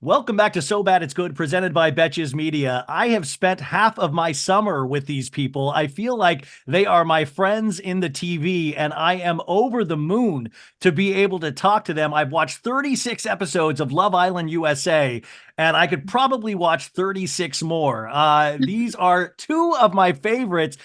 Welcome back to So Bad It's Good, presented by Betches Media. I have spent half of my summer with these people. I feel like they are my friends in the TV, and I am over the moon to be able to talk to them. I've watched 36 episodes of Love Island USA, and I could probably watch 36 more. These are two of my favorites.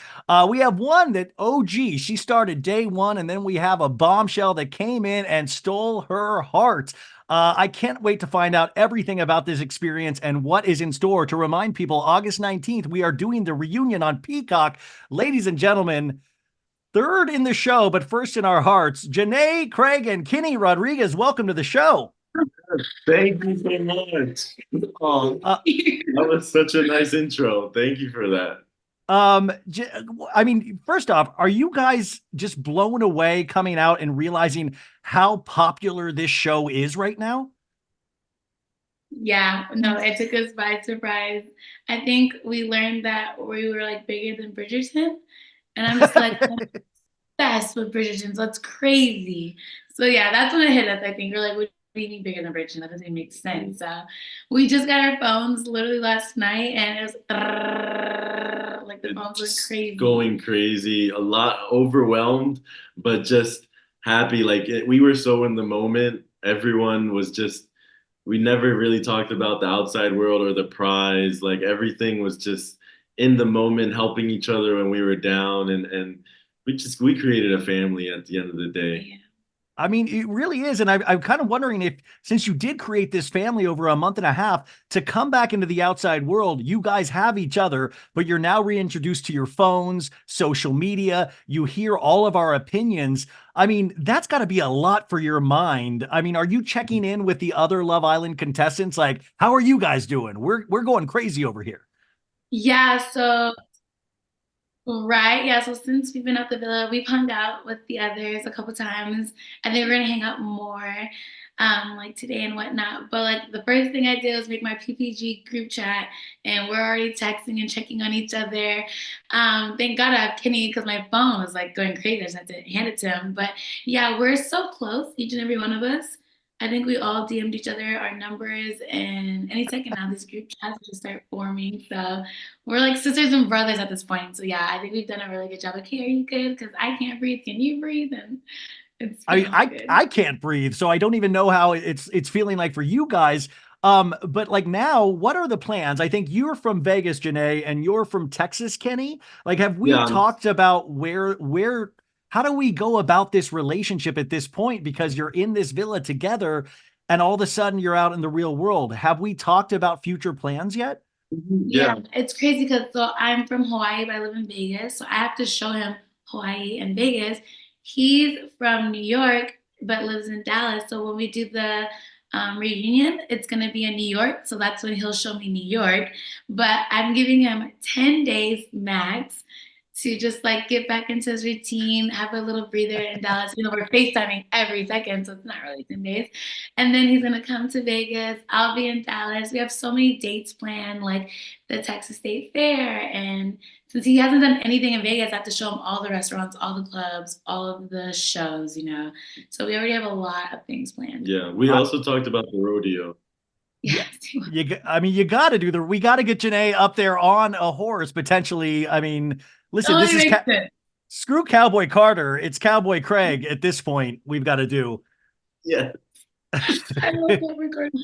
We have one that, oh, gee, she started day one, and then we have a bombshell that came in and stole her heart. I can't wait to find out everything about this experience and what is in store. To remind people, August 19th, we are doing the reunion on Peacock. Ladies and gentlemen, third in the show, but first in our hearts, Janae, Craig, and Kenny Rodriguez, welcome to the show. Thank you so much. Oh, Uh, that was such a nice intro. Thank you for that. J- I mean, first off, are you guys just blown away coming out and realizing how popular this show is right now? Yeah, no, it took us by surprise. I think we learned that we were like bigger than Bridgerton. And I'm just like, I'm obsessed with Bridgerton. So that's crazy. So yeah, that's when it hit us. I think we're like, what do you mean bigger than Bridgerton? That doesn't even make sense. We just got our phones literally last night and it was like the phones were Just crazy. going crazy, a lot overwhelmed, but just happy. We were so in the moment. Everyone was just, we never really talked about the outside world or the prize. Like everything was just in the moment, helping each other when we were down. And we created a family at the end of the day. Yeah. I mean, it really is. And I'm kind of wondering if, since you did create this family over a month and a half, to come back into the outside world, you guys have each other, but you're now reintroduced to your phones, social media. You hear all of our opinions. I mean, that's got to be a lot for your mind. I mean, are you checking in with the other Love Island contestants? Like, how are you guys doing? We're going crazy over here. Yeah, so right. Yeah. So since we've been at the villa, we've hung out with the others a couple times. I think we're gonna hang out more, like today and whatnot. But like the first thing I did was make my PPG group chat, and we're already texting and checking on each other. Thank God I have Kenny because my phone was like going crazy. I just had to hand it to him. But yeah, we're so close, each and every one of us. I think we all DM'd each other our numbers, and any second now these group chats just start forming. So we're like sisters and brothers at this point. So yeah, I think we've done a really good job. Like, hey, are you good? Because I can't breathe. Can you breathe? And it's I mean, feeling I good. I can't breathe, so I don't even know how it's feeling like for you guys. But like now, what are the plans? I think you're from Vegas, Janae, and you're from Texas, Kenny. Like, have we Yeah, talked about where how do we go about this relationship at this point? Because you're in this villa together, and all of a sudden you're out in the real world. Have we talked about future plans yet? yeah. Yeah, it's crazy because so I'm from Hawaii, but I live in Vegas. So I have to show him Hawaii and Vegas. He's from New York, but lives in Dallas. So when we do the reunion, it's going to be in New York. So that's when he'll show me New York. But I'm giving him 10 days max to just like get back into his routine, have a little breather in Dallas. You know, we're FaceTiming every second, so it's not really 10 days. And then he's gonna come to Vegas. I'll be in Dallas. We have so many dates planned, like the Texas State Fair. And since he hasn't done anything in Vegas, I have to show him all the restaurants, all the clubs, all of the shows, you know. So we already have a lot of things planned. Yeah. We I, also talked about the rodeo. yeah, Yes. I mean, you got to do we got to get Janae up there on a horse potentially. I mean, It listen, only this is makes sense. screw Cowboy Carter. It's Cowboy Craig at this point. We've got to do. Yeah. I love that recording.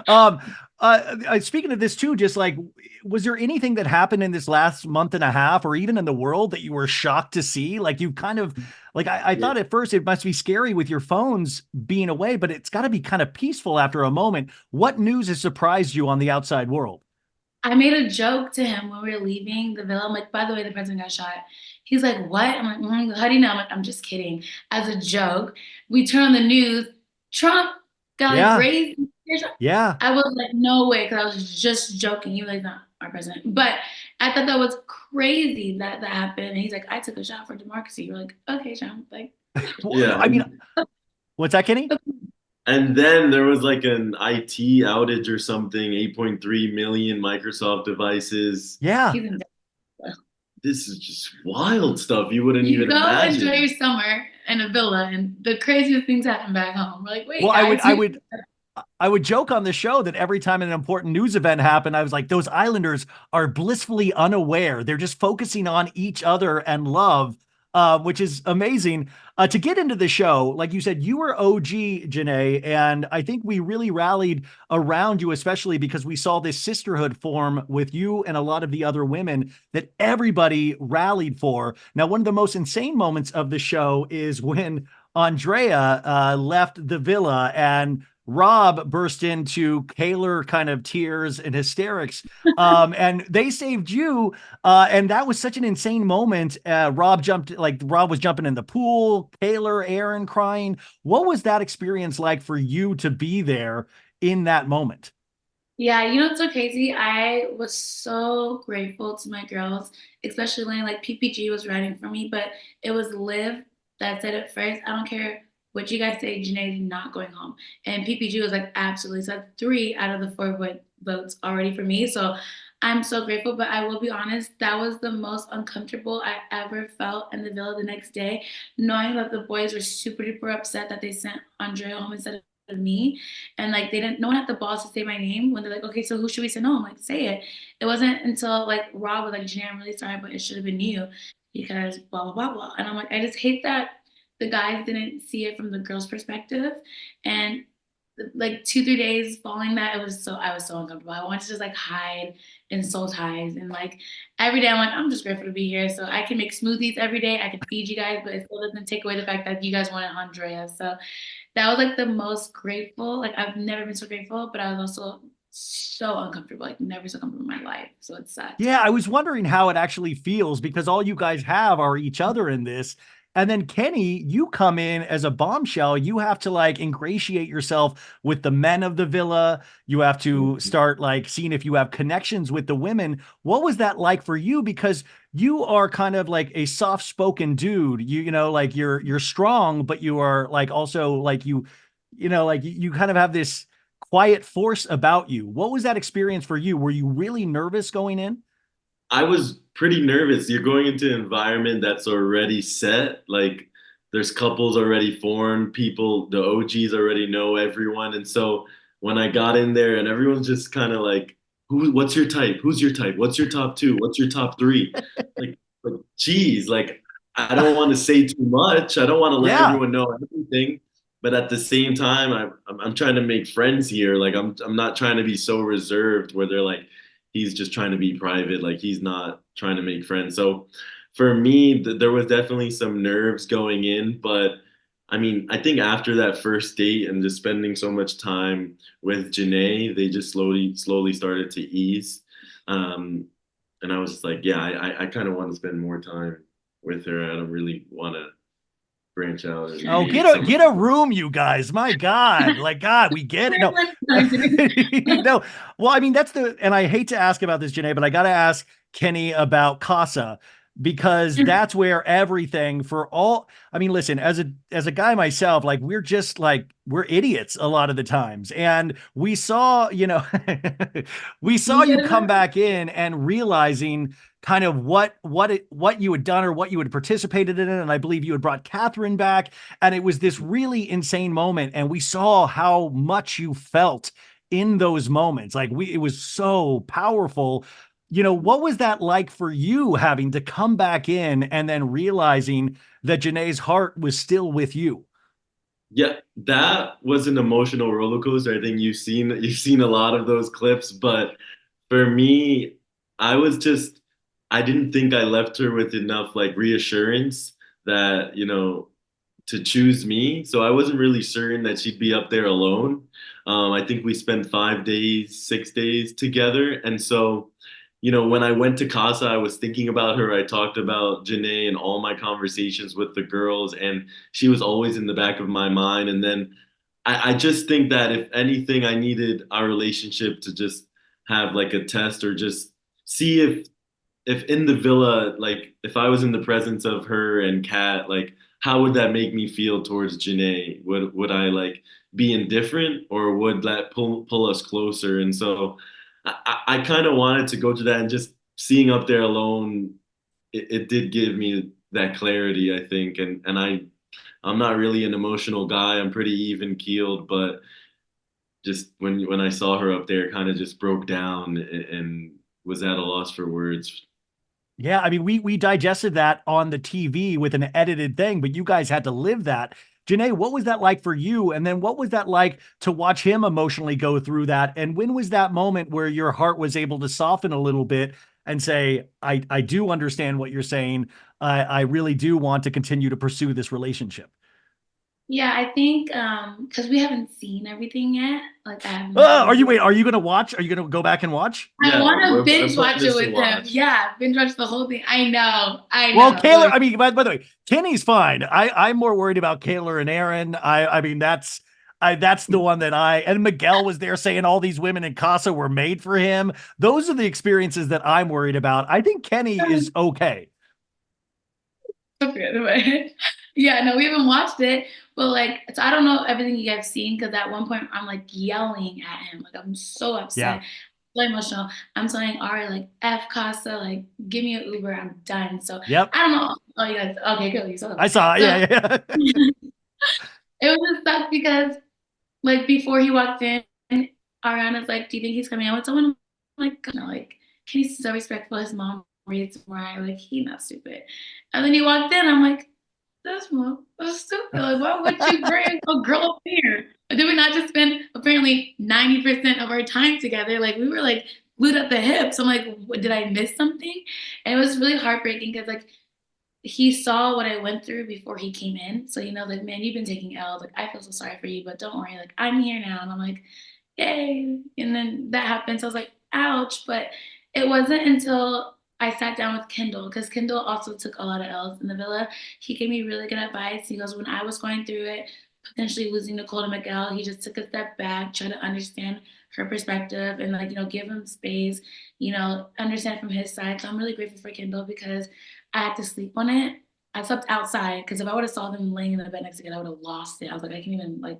um, Speaking of this too, just like, was there anything that happened in this last month and a half, or even in the world, that you were shocked to see? Like you kind of, like I Yeah. thought at first it must be scary with your phones being away, but it's got to be kind of peaceful after a moment. What news has surprised you on the outside world? I made a joke to him when we were leaving the villa. I'm like, by the way, the president got shot. He's like, what? I'm like, how do you know? I'm like, I'm just kidding. As a joke. We turn on the news. Trump got like Yeah, raised. yeah. I was like, no way, because I was just joking. He was like, not our president. But I thought that was crazy that that happened. And he's like, I took a shot for democracy. We're like, okay, Trump. Like, Yeah. I mean, what's that, Kenny? And then there was like an IT outage or something, 8.3 million Microsoft devices. Yeah. he's in. This is just wild stuff you wouldn't You even go enjoy your imagine. summer in a villa, and the craziest things happen back home. We're like, wait, Well, guys, I would I would joke on the show that every time an important news event happened, I was like, those Islanders are blissfully unaware. They're just focusing on each other and love, which is amazing. To get into the show, like you said, you were OG, Janae, and I think we really rallied around you, especially because we saw this sisterhood form with you and a lot of the other women that everybody rallied for. Now, one of the most insane moments of the show is when Andrea left the villa and Rob burst into Kaylor kind of tears and hysterics. And they saved you. And that was such an insane moment. Rob was jumping in the pool, Kaylor, Aaron crying. What was that experience like for you to be there in that moment? Yeah, you know what's so crazy? I was so grateful to my girls, especially when like PPG was writing for me, but it was Liv that said it first. I don't care what you guys say, Janae's not going home. And PPG was like, absolutely. So that's 3 out of the 4 votes already for me. So I'm so grateful, but I will be honest, that was the most uncomfortable I ever felt in the villa the next day, knowing that the boys were super duper upset that they sent Andrea home instead of me. And like they didn't, no one had the balls to say my name when they're like, okay, so who should we send home? Like, say it. It wasn't until like Rob was like, Janae, I'm really sorry, but it should have been you because blah, blah, blah, blah. And I'm like, I just hate that the guys didn't see it from the girls' perspective. And like 2 3 days following that, I was so uncomfortable. I wanted to just like hide in soul ties and like every day I'm like, I'm just grateful to be here. So I can make smoothies every day. I can feed you guys, but it still doesn't take away the fact that you guys wanted Andrea. So that was like the most grateful. Like I've never been so grateful, but I was also so uncomfortable, like never so comfortable in my life. So it sucked. Yeah, I was wondering how it actually feels because all you guys have are each other in this. And then Kenny, you come in as a bombshell. You have to like ingratiate yourself with the men of the villa. You have to start like seeing if you have connections with the women. What was that like for you? Because you are kind of like a soft-spoken dude. You know, like you're strong, but you are like also like like you kind of have this quiet force about you. What was that experience for you? Were you really nervous going in? I was pretty nervous. You're going into an environment that's already set. Like there's couples already formed, people, the OGs already know everyone. And so when I got in there and everyone's just kind of like, what's your type? Who's your type? What's your top two? What's your top three? Like, geez, like I don't want to say too much. I don't want to let Yeah. everyone know everything. But at the same time, I'm trying to make friends here. Like I'm not trying to be so reserved where they're like, he's just trying to be private, like he's not trying to make friends. So for me, there was definitely some nerves going in, but I mean, I think after that first date and just spending so much time with Janae, they just slowly started to ease. Um, and I was just like, yeah, I kind of want to spend more time with her. I don't really want to branch out and Oh, date get someone a else. room, you guys. My God. Like, God, we get it. No. No. Well, I mean, and I hate to ask about this, Janae, but I gotta ask Kenny about Casa because that's where everything for all I mean, listen, as a guy myself, like we're just like we're idiots a lot of the times. And we saw, we saw you come Yeah. back in and realizing kind of what you had done or what you had participated in, and I believe you had brought Catherine back, and it was this really insane moment, and we saw how much you felt in those moments. Like it was so powerful. What was that like for you having to come back in and then realizing that Janae's heart was still with you? Yeah, that was an emotional roller coaster. I think you've seen a lot of those clips, but for me, I was just I didn't think I left her with enough like reassurance that, to choose me. So I wasn't really certain that she'd be up there alone. I think we spent 5 days, 6 days together. And so, when I went to Casa, I was thinking about her. I talked about Janae and all my conversations with the girls, and she was always in the back of my mind. And then I just think that if anything, I needed our relationship to just have like a test or just see if in the villa, like if I was in the presence of her and Kat, like how would that make me feel towards Janae? Would I like be indifferent or would that pull us closer? And so I kind of wanted to go to that and just seeing up there alone, it did give me that clarity, I think. And I'm not really an emotional guy. I'm pretty even keeled, but just when I saw her up there, kind of just broke down and was at a loss for words. Yeah, I mean, we digested that on the TV with an edited thing, but you guys had to live that. Janae, what was that like for you? And then what was that like to watch him emotionally go through that? And when was that moment where your heart was able to soften a little bit and say, I do understand what you're saying. I really do want to continue to pursue this relationship. Yeah, I think because we haven't seen everything yet. Like I have no Oh, idea. are you gonna watch? Are you gonna go back and watch? I Yeah, want to I'm binge putting watch it this to with him. watch. Yeah, binge watch the whole thing. I Well, know. Kaylor, Like, I mean, by the way, Kenny's fine. I'm more worried about Kaylor and Aaron. I mean, that's the one that and Miguel was there saying all these women in Casa were made for him. Those are the experiences that I'm worried about. I think Kenny is okay. okay, yeah, no, we haven't watched it, but like, so I don't know everything you guys seen because at one point I'm like yelling at him, like I'm so Yeah. upset, so emotional. I'm telling Ari like F Casa, like give me an Uber, I'm done. So Yep. I don't know. Oh, you guys, okay, good, you saw I that. saw. So Yeah. Yeah. it was just stuck because like before he walked in, Ariana's like, "Do you think he's coming out with someone?" I'm like, no, like Kenny's so respectful. His mom reads right, like he not stupid. And then he walked in, I'm like, "This mom, that's stupid. Like, why would you bring a girl up here?" Did we not just spend apparently 90% of our time together? Like we were like glued at the hips. I'm like, did I miss something? And it was really heartbreaking because like he saw what I went through before he came in. So, like, man, you've been taking L's. Like, I feel so sorry for you, but don't worry. Like, I'm here now. And I'm like, yay. And then that happened. So I was like, ouch. But it wasn't until I sat down with Kendall, because Kendall also took a lot of L's in the villa. He gave me really good advice. He goes, when I was going through it, potentially losing Nicole to Miguel, he just took a step back, try to understand her perspective and like, give him space, understand from his side. So I'm really grateful for Kendall because I had to sleep on it. I slept outside because if I would have saw them laying in the bed next to me, I would have lost it. I was like, I can't even like,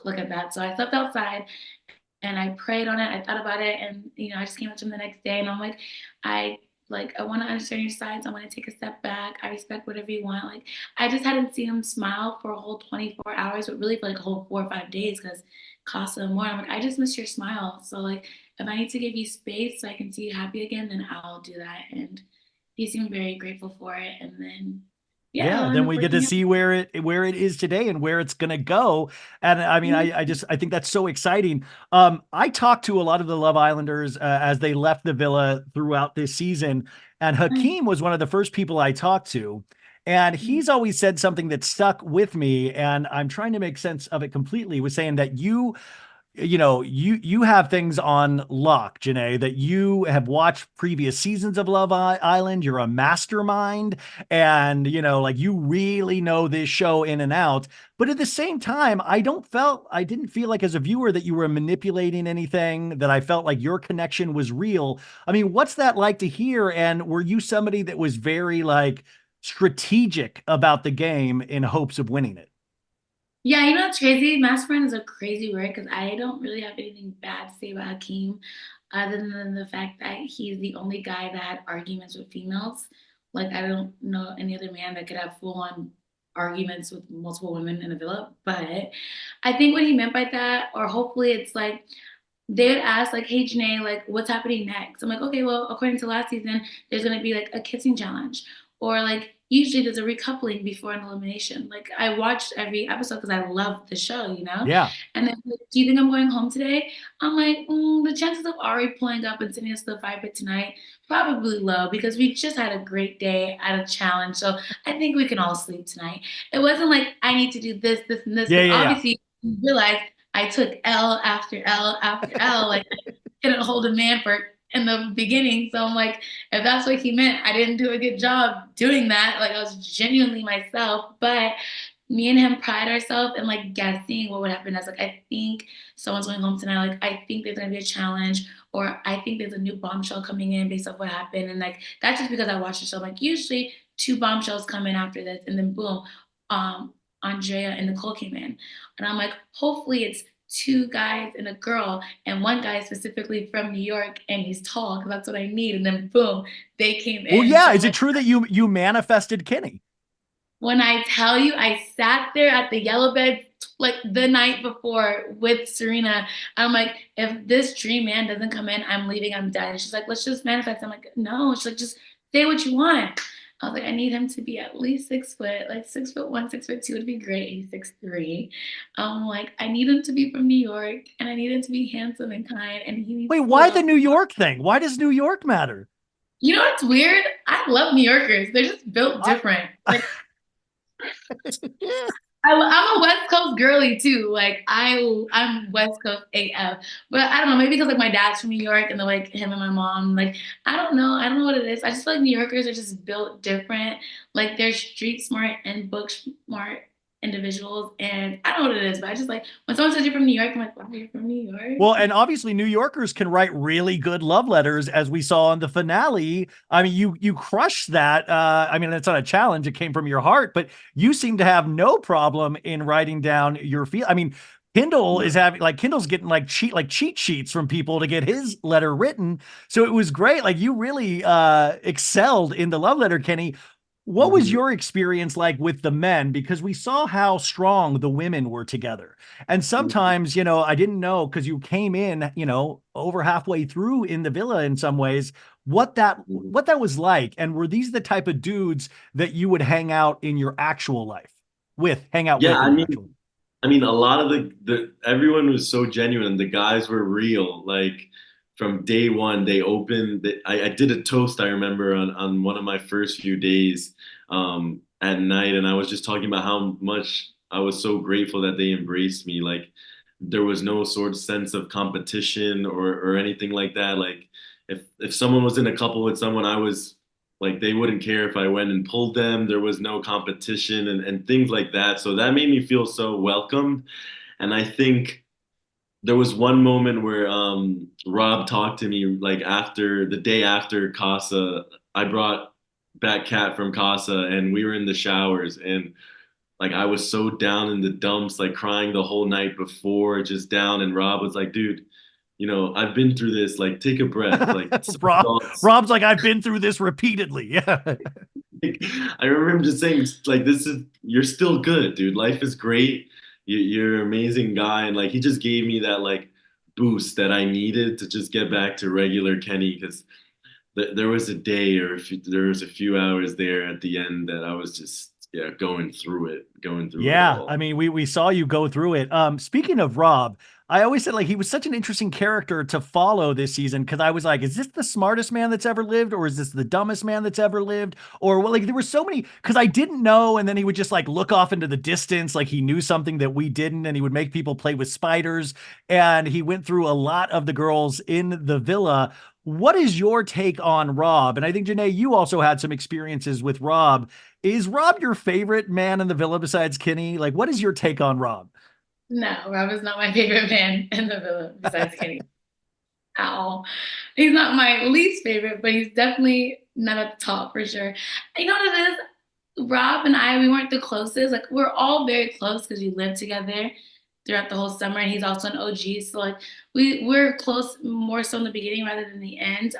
look at that. So I slept outside and I prayed on it. I thought about it, and I just came up to him the next day, and I'm like, I I want to understand your sides. I want to take a step back. I respect whatever you want. Like I just hadn't seen him smile for a whole 24 hours, but really for like a whole 4 or 5 days because Casa and more. I'm like, I just miss your smile. So like, if I need to give you space so I can see you happy again, then I'll do that. And he seemed very grateful for it. And then yeah, Yeah, I'll end then up we get to working out. see where it is today and where it's going to go. And I mean, I think that's so exciting. I talked to a lot of the Love Islanders as they left the villa throughout this season, and Hakeem was one of the first people I talked to. And he's always said something that stuck with me, and I'm trying to make sense of it completely. Was saying that you have things on lock, Janae, that you have watched previous seasons of Love Island. You're a mastermind, and like you really know this show in and out. But at the same time, I didn't feel like as a viewer that you were manipulating anything, that I felt like your connection was real. I mean, what's that like to hear? And were you somebody that was very like strategic about the game in hopes of winning it? Yeah, it's crazy. Mastermind is a crazy word because I don't really have anything bad to say about Hakeem, other than the fact that he's the only guy that had arguments with females. Like I don't know any other man that could have full on arguments with multiple women in a villa. But I think what he meant by that, or hopefully it's like they would ask like, "Hey Janae, like what's happening next?" I'm like, "Okay, well, according to last season, there's gonna be like a kissing challenge, or like usually there's a recoupling before an elimination." Like I watched every episode because I love the show. Yeah. And then, like, do you think I'm going home today? I'm like, the chances of Ari pulling up and sending us to the fire pit tonight probably low because we just had a great day at a challenge. So I think we can all sleep tonight. It wasn't like I need to do this, this, and this Yeah, because yeah, yeah. obviously you realize I took L after L after L. Like I couldn't hold a man for in the beginning. So I'm like, if that's what he meant, I didn't do a good job doing that. Like I was genuinely myself, but me and him pride ourselves in like guessing what would happen. I was like, I think someone's going home tonight. Like I think there's gonna be a challenge, or I think there's a new bombshell coming in based off what happened. And like that's just because I watched the show. Like usually two bombshells come in after this, and then boom, um, Andrea and Nicole came in. And I'm like, hopefully it's two guys and a girl, and one guy specifically from New York, and he's tall because that's what I need. And then boom, they came Well, in. yeah. So I'm Is it like, true that you manifested Kenny? when I tell you, I sat there at the yellow bed like the night before with Serena. I'm like, if this dream man doesn't come in, I'm leaving, I'm done. And she's like, let's just manifest. I'm like, no. She's like, just say what you want. I was like, I need him to be at least 6 foot, like 6'1", 6'2" would be great. He's 6'3". Like, I need him to be from New York, and I need him to be handsome and kind, and he needs Wait, to why the love. New York thing? Why does New York matter? You know what's weird? I love New Yorkers. They're just built I- different. Like, I'm a West Coast girly too. Like I'm West Coast AF. But I don't know, maybe because like my dad's from New York and then like him and my mom, like I don't know. I don't know what it is. I just feel like New Yorkers are just built different. Like they're street smart and book smart individuals. And I don't know what it is, but I just like when someone says you're from New York, I'm like, wow, you're from New York. Well, and obviously New Yorkers can write really good love letters, as we saw in the finale. I mean, you crushed that. I mean, it's not a challenge; it came from your heart. But you seem to have no problem in writing down your feel. I mean, Kindle is having like Kindle's getting like cheat sheets from people to get his letter written. So it was great. Like you really excelled in the love letter, Kenny. What was Mhm. your experience like with the men? Because we saw how strong the women were together. And sometimes, I didn't know because you came in, over halfway through in the villa in some ways, Mhm. what that was like. And were these the type of dudes that you would hang out Yeah, with in your actual? I mean, a lot of the everyone was so genuine. The guys were real. Like from day one, they opened. I did a toast. I remember on one of my first few days at night, and I was just talking about how much I was so grateful that they embraced me. Like there was no sort of sense of competition or anything like that. Like if someone was in a couple with someone, I was like they wouldn't care if I went and pulled them. There was no competition and things like that. So that made me feel so welcomed. And I think there was one moment where Rob talked to me like after the day after Casa. I brought back Cat from Casa and we were in the showers and like I was so down in the dumps, like crying the whole night before, just down. And Rob was like, dude, I've been through this. Like, take a breath. Like, Rob's like, I've been through this repeatedly. Yeah. I remember him just saying, like, you're still good, dude. Life is great. You're an amazing guy. And like, he just gave me that like boost that I needed to just get back to regular Kenny because there was a day there was a few hours there at the end that I was just, yeah, going through it Yeah, I all. mean, we saw you go through it. Speaking of Rob, I always said like he was such an interesting character to follow this season because I was like, is this the smartest man that's ever lived, or is this the dumbest man that's ever lived? Or well, like there were so many because I didn't know, and then he would just like look off into the distance, like he knew something that we didn't, and he would make people play with spiders. And he went through a lot of the girls in the villa. What is your take on Rob? And I think Janae, you also had some experiences with Rob. Is Rob your favorite man in the villa besides Kenny? Like, what is your take on Rob? No, Rob is not my favorite man in the villa besides Kenny at all. He's not my least favorite, but he's definitely not at the top for sure. You know what it is? Rob and I, we weren't the closest. Like we're all very close because we lived together throughout the whole summer, and he's also an OG. So like we're close more so in the beginning rather than the end.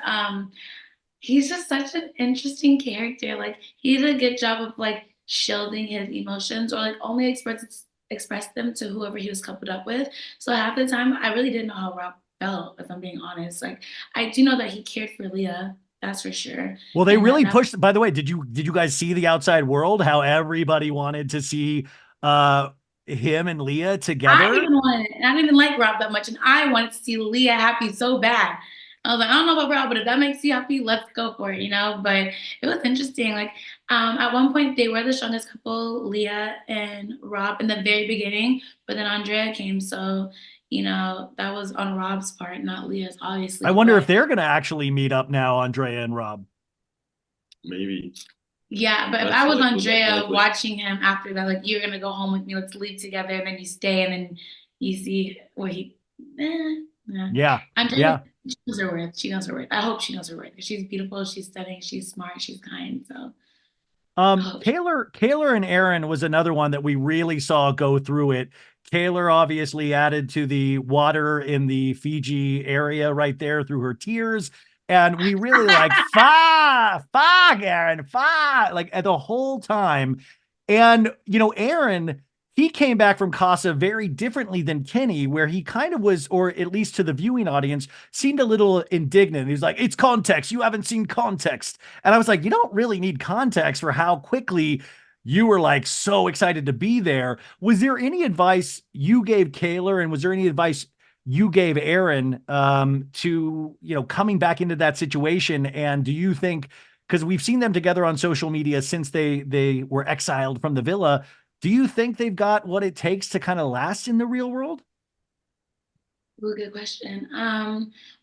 He's just such an interesting character. Like he did a good job of like shielding his emotions or like only express them to whoever he was coupled up with. So half the time I really didn't know how Rob felt, if I'm being honest. Like I do know that he cared for Leah, that's for sure. Well, they And really that pushed. By the way, did you guys see the outside world? How everybody wanted to see uh him and Leah I together? even wanted, and I didn't even like Rob that much, and I wanted to see Leah happy so bad. I was like, I don't know about Rob, but if that makes you happy, let's go for it, you know? But it was interesting. Like, at one point, they were the strongest couple, Leah and Rob, in the very beginning, but then Andrea came. So, that was on Rob's part, not Leah's, I obviously. wonder if But they're going to actually meet up now, Andrea and Rob. Maybe yeah, but if I that's was that's Andrea likely. watching him after that, like, you're going to go home with me, let's leave together, and then you stay, and then you see where yeah. Yeah, Andrea, yeah. she knows her worth. She knows her worth. I hope she knows her worth. She's beautiful. She's stunning. She's smart. She's kind. So I hope. Kaylor and Aaron was another one that we really saw go through it. Kaylor obviously added to the water in the Fiji area right there through her tears. And we really like, fuck, Aaron, fuck, like at the whole time. And, Aaron he came back from Casa very differently than Kenny, where he kind of was, or at least to the viewing audience, seemed a little indignant. He's like, it's context. You haven't seen context. And I was like, you don't really need context for how quickly you were like so excited to be there. Was there any advice you gave Kaylor, and was there any advice you gave Aaron to, coming back into that situation? And do you think, because we've seen them together on social media since they were exiled from the villa, do you think they've got what it takes to kind of last in the real world? Ooh, good question.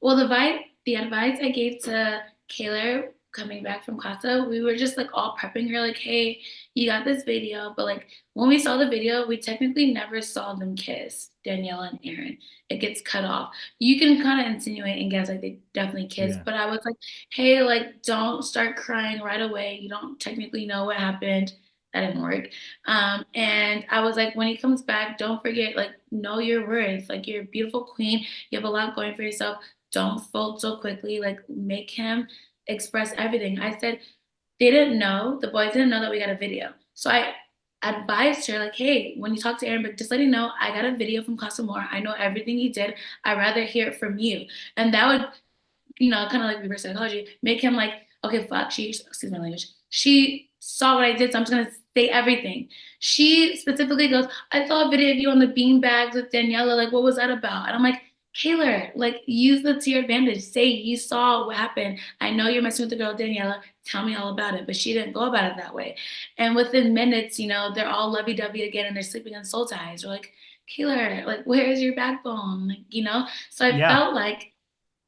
Well, the advice I gave to Kaylor coming back from Casa, we were just like all prepping her, like, hey, you got this video. But like when we saw the video, we technically never saw them kiss, Daniela and Aaron. It gets cut off. You can kind of insinuate and guess like they definitely kissed, Yeah. but I was like, hey, like, don't start crying right away. You don't technically know what happened. That didn't work. And I was like, when he comes back, don't forget, like, know your worth. Like, you're a beautiful queen. You have a lot going for yourself. Don't fold so quickly. Like, make him express everything. I said, the boys didn't know that we got a video. So I advised her, like, hey, when you talk to Aaron, but just let him know I got a video from Casa Amor. I know everything he did. I'd rather hear it from you. And that would, kind of like reverse psychology, make him like, okay, fuck, excuse my language. She saw what I did, so I'm just gonna say everything. She specifically goes, I saw a video of you on the bean bags with Daniela. Like, what was that about? And I'm like, Kaylor, like, use that to your advantage. Say you saw what happened. I know you're messing with the girl Daniela. Tell me all about it. But she didn't go about it that way. And within minutes, they're all lovey-dovey again and they're sleeping in soul ties. We're like, Kaylor, like, where's your backbone? Like. So I Yeah. felt like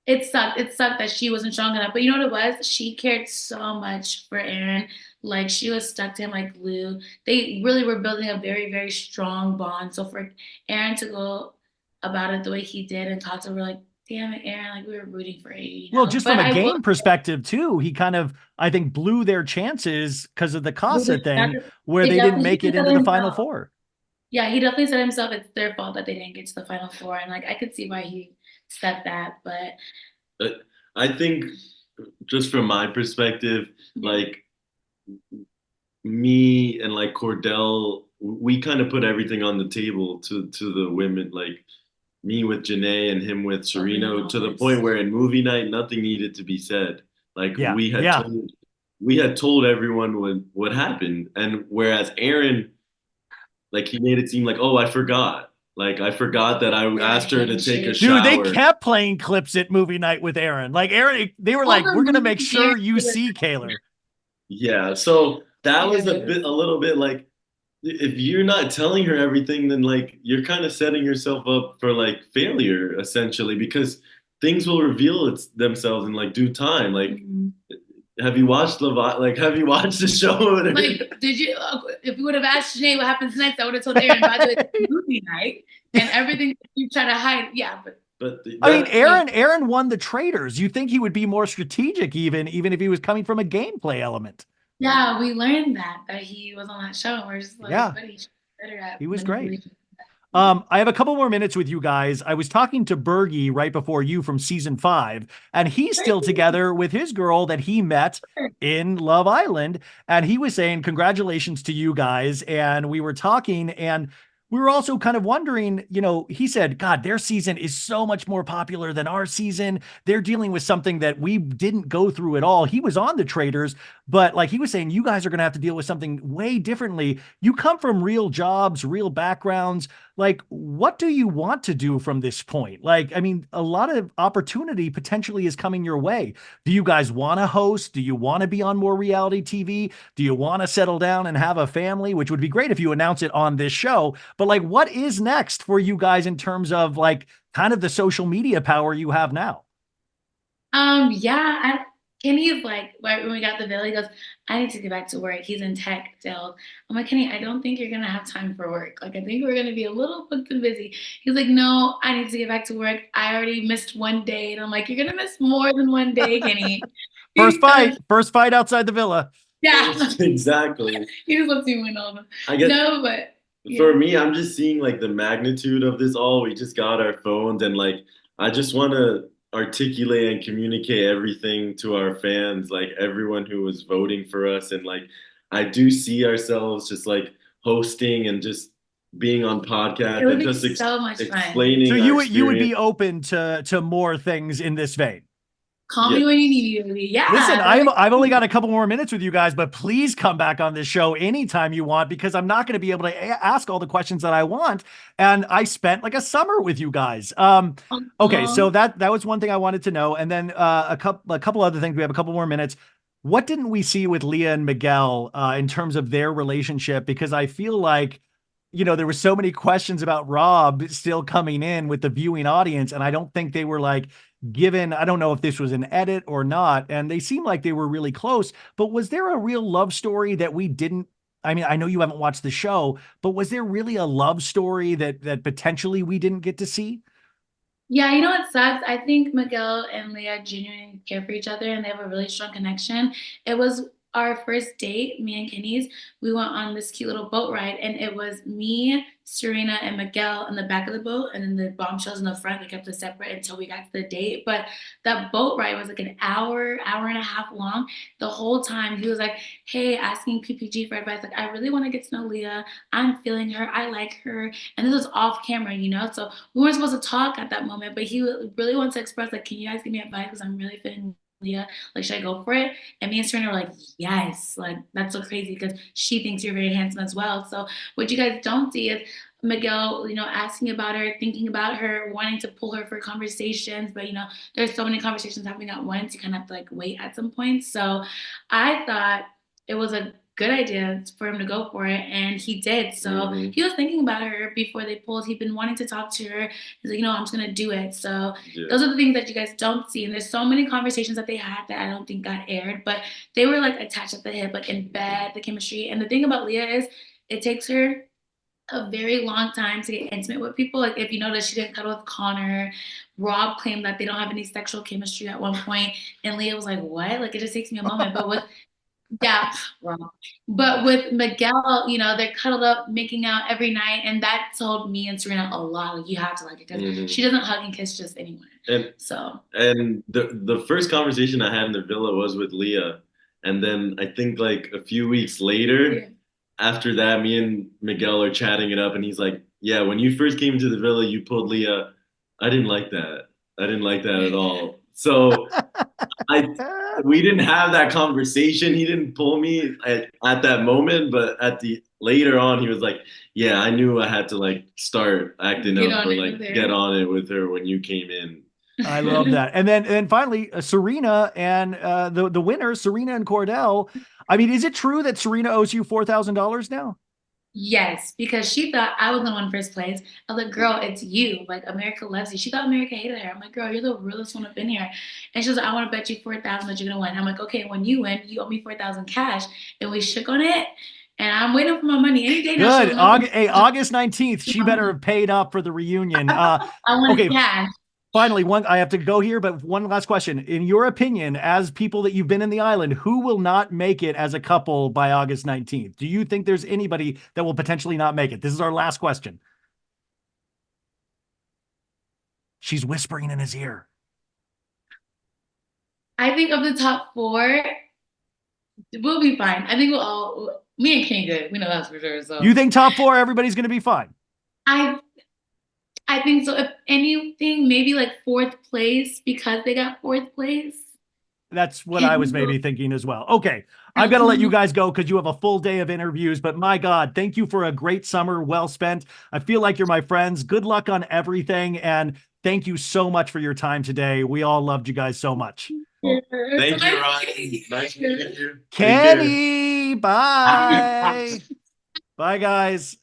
it sucked. It sucked that she wasn't strong enough. But you know what it was? She cared so much for Aaron. Like, she was stuck to him like glue. They really were building a very, very strong bond. So for Aaron to go about it the way he did and talk to her, like, damn it, Aaron, like, we were rooting for Well, you. just But from a I will game perspective too, he kind of, I think, blew their chances because of the Casa thing where it they didn't definitely make he it said into the Final himself. Four. Yeah, he definitely said himself it's their fault that they didn't get to the Final Four. And like I could see why he said that, but I think just from my perspective, yeah. like me and like Cordell, we kind of put everything on the table to the women, like me with Janae and him with Sereno, to the point where in movie night nothing needed to be said. Like Yeah. Yeah. we had told everyone what happened, and whereas Aaron, like he made it seem like, oh, I forgot. Like I forgot that I asked her to take a Dude, they shower. kept playing clips at movie night with Aaron. Like Aaron, they were All like, the we're gonna make movies Aaron sure you see Kaylor. Yeah, so that was yeah. a little bit like if you're not telling her everything, then like you're kind of setting yourself up for like failure essentially because things will reveal themselves in like due time. Like, Mhm. have you watched have you watched the show? Like, did you? If you would have asked Janae what happens next, I would have told Aaron. By the way, it's movie night, and everything you try to hide. Yeah, But I mean, that Aaron won the traders. You think he would be more strategic, even if he was coming from a gameplay element. yeah, we learned that he was on that show. We're just like, Yeah, buddy, he's better at he was great. manipulation. Yeah. I have a couple more minutes with you guys. I was talking to Bergie right before you from season 5, and he's still together with his girl that he met in Love Island. And he was saying, congratulations to you guys. And we were talking, and we were also kind of wondering, he said, God, their season is so much more popular than our season. They're dealing with something that we didn't go through at all. He was on the traders, but like he was saying, you guys are going to have to deal with something way differently. You come from real jobs, real backgrounds. Like, what do you want to do from this point? Like, I mean, a lot of opportunity potentially is coming your way. Do you guys want to host? Do you want to be on more reality TV? Do you want to settle down and have a family, which would be great if you announce it on this show? But like, what is next for you guys in terms of like kind of the social media power you have now? Yeah, Kenny is like, right when we got the bill, he goes, I need to get back to work. He's in tech still. I'm like, Kenny, I don't think you're gonna have time for work. Like, I think we're gonna be a little booked and busy. He's like, no, I need to get back to work. I already missed one day. And I'm like, you're gonna miss more than one day, Kenny. First fight outside the villa. Yeah. exactly. He just lets me win all of them. I guess No, but yeah. for me, I'm just seeing like the magnitude of this all. We just got our phones, and like I just want to articulate and communicate everything to our fans, like everyone who was voting for us. And like I do see ourselves just like hosting and just being on podcast It would and be just so much fun. explaining So our you would experience. be open to more things in this vein. Call Yeah. me when you need me, baby. Yeah. Listen, that'd be I've only fun. got a couple more minutes with you guys, but please come back on this show anytime you want because I'm not going to be able to ask all the questions that I want. And I spent like a summer with you guys. Okay, so that was one thing I wanted to know, and then a couple other things. We have a couple more minutes. What didn't we see with Leah and Miguel in terms of their relationship? Because I feel like there were so many questions about Rob still coming in with the viewing audience, and I don't think they were like given, I don't know if this was an edit or not, and they seemed like they were really close, but was there a real love story that we didn't? I mean, I know you haven't watched the show, but was there really a love story that potentially we didn't get to see? Yeah, you know what sucks? I think Miguel and Leah genuinely care for each other and they have a really strong connection. It was our first date, me and Kenny's. We went on this cute little boat ride, and it was me, Serena, and Miguel in the back of the boat, and then the bombshells in the front. We kept it separate until we got to the date. But that boat ride was like an hour, hour and a half long. The whole time he was like, "Hey," asking PPG for advice. Like, I really want to get to know Leah. I'm feeling her. I like her. And this was off camera. So we weren't supposed to talk at that moment, but he really wanted to express, like, can you guys give me advice? Because I'm really feeling Leah. Like, should I go for it? And me and Serena were like, yes. Like, that's so crazy because she thinks you're very handsome as well. So what you guys don't see is Miguel, asking about her, thinking about her, wanting to pull her for conversations. But, there's so many conversations happening at once. You kind of have to like wait at some point. So I thought it was a good idea for him to go for it, and he did. So he was thinking about her before they pulled. He'd been wanting to talk to her. He's like, I'm just gonna do it. So those are the things that you guys don't see. And there's so many conversations that they had that I don't think got aired, but they were like attached at the hip, like in bed, the chemistry. And the thing about Leah is it takes her a very long time to get intimate with people. Like, if you notice, she didn't cuddle with Connor. Rob claimed that they don't have any sexual chemistry at one point, and Leah was like, what? Like, it just takes me a moment. But with yeah, wrong. But with Miguel, they're cuddled up, making out every night, and that told me and Serena a lot. Like, you have to like it because she doesn't hug and kiss just anyone. And So the first conversation I had in the villa was with Leah, and then I think like a few weeks later, after that, me and Miguel are chatting it up, and he's like, "Yeah, when you first came to the villa, you pulled Leah. I didn't like that. I didn't like that at all." So I we didn't have that conversation. He didn't pull me at that moment, but at the later on, he was like, "Yeah, I knew I had to like start acting Get up on or it like with her. get on it with her when you came in." I love that. And then finally, Serena and the winners, Serena and Cordell. I mean, is it true that Serena owes you $4,000 now? Yes, because she thought I was gonna win first place. I was like, girl, it's you. Like, America loves you. She thought America hated her. I'm like, girl, you're the realest one up in here. And she was like, I want to bet you 4,000 that you're gonna win. I'm like, okay, when you win, you owe me 4,000 cash. And we shook on it. And I'm waiting for my money any day now. Good. She'll look Hey, August 19th. She better have paid up for the reunion. I want Okay. cash. Finally, I have to go here, but one last question. In your opinion, as people that you've been in the island, who will not make it as a couple by August 19th? Do you think there's anybody that will potentially not make it? This is our last question. She's whispering in his ear. I think of the top four, we'll be fine. I think me and King good. We know that's for sure. So You think top four, everybody's going to be fine? I think so. If anything, maybe like fourth place because they got fourth place. That's what I was maybe thinking as well. Okay. I've got to let you guys go because you have a full day of interviews, but my God, thank you for a great summer. Well spent. I feel like you're my friends. Good luck on everything. And thank you so much for your time today. We all loved you guys so much. Thank you, Ryan. Nice to meet you. Kenny, bye. Bye, guys.